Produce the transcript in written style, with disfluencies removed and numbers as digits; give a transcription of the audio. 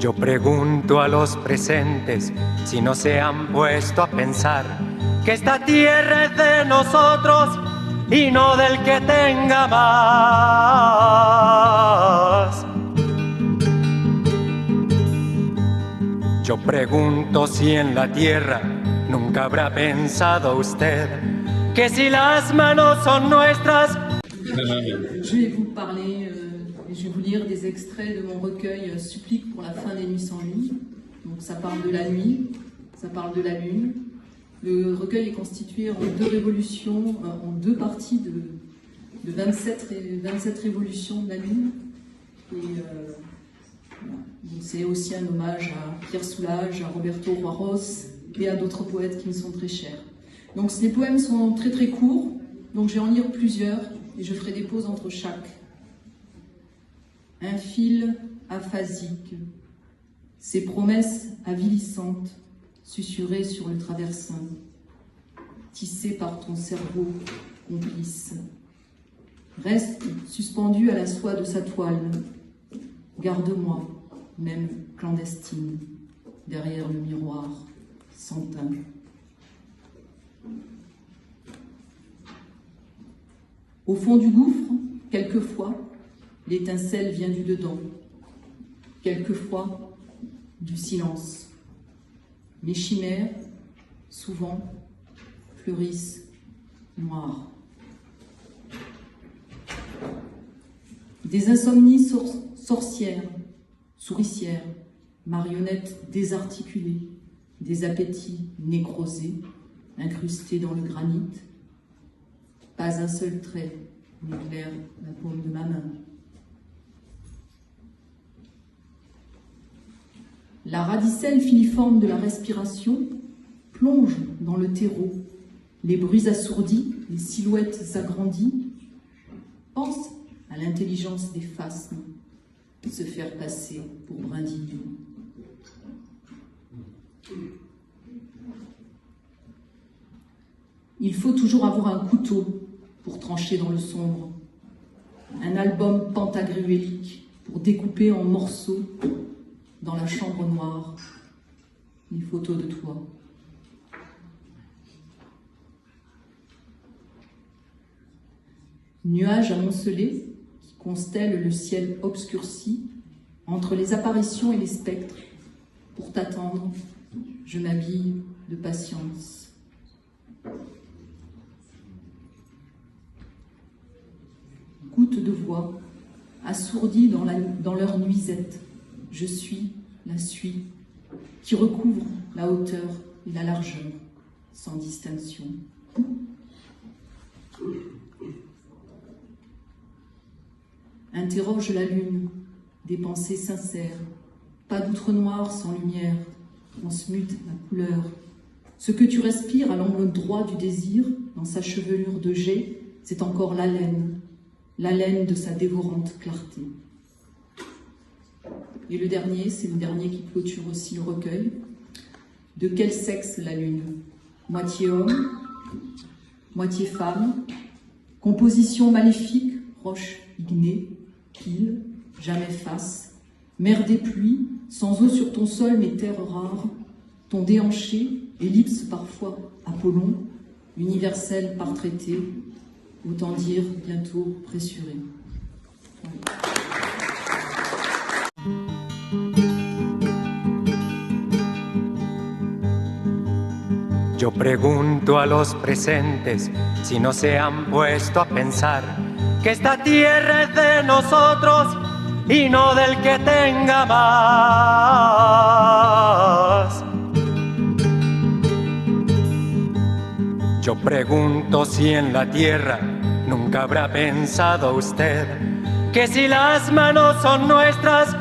Yo pregunto a los presentes si no se han puesto a pensar que esta tierra es de nosotros y no del que tenga más. Yo pregunto si en la tierra nunca habrá pensado usted que si las manos son nuestras. Je vais vous parler et je vais vous lire des extraits de mon recueil Supplique pour la fin des nuits sans lune. Donc ça parle de la nuit, ça parle de la lune. Le recueil est constitué en deux révolutions, en deux parties de 27 révolutions de la lune. Et c'est aussi un hommage à Pierre Soulages, à Roberto Juarros et à d'autres poètes qui me sont très chers. Donc ces poèmes sont très très courts, donc je vais en lire plusieurs et je ferai des pauses entre chaque. Un fil aphasique, ses promesses avilissantes, susurrées sur le traversin, tissées par ton cerveau complice. Reste suspendu à la soie de sa toile, garde-moi, même clandestine, derrière le miroir, sans teint. Au fond du gouffre, quelquefois, l'étincelle vient du dedans, quelquefois du silence. Mes chimères, souvent, fleurissent noires. Des insomnies sorcières, souricières, marionnettes désarticulées, des appétits nécrosés, incrustés dans le granit. Pas un seul trait n'éclaire la paume de ma main. La radicelle filiforme de la respiration plonge dans le terreau, les bruits assourdis, les silhouettes agrandies. Pense à l'intelligence des phasmes, se faire passer pour brindilles. Il faut toujours avoir un couteau pour trancher dans le sombre, un album pentagruélique pour découper en morceaux dans la chambre noire les photos de toi. Nuages amoncelés qui constellent le ciel obscurci entre les apparitions et les spectres. Pour t'attendre, je m'habille de patience. Gouttes de voix, assourdies dans leur nuisette, je suis la suie qui recouvre la hauteur et la largeur sans distinction. Interroge la lune, des pensées sincères, pas d'outre noir sans lumière, transmute la couleur. Ce que tu respires à l'angle droit du désir, dans sa chevelure de jet, c'est encore l'haleine de sa dévorante clarté. Et le dernier, c'est le dernier qui clôture aussi le recueil. De quel sexe la lune? Moitié homme, moitié femme, composition maléfique, roche ignée, pile, jamais face, mer des pluies, sans eau sur ton sol mais terre rare, ton déhanché, ellipse parfois Apollon, universel par traité, autant dire bientôt pressuré. Voilà. Yo pregunto a los presentes si no se han puesto a pensar que esta tierra es de nosotros y no del que tenga más. Yo pregunto si en la tierra nunca habrá pensado usted que si las manos son nuestras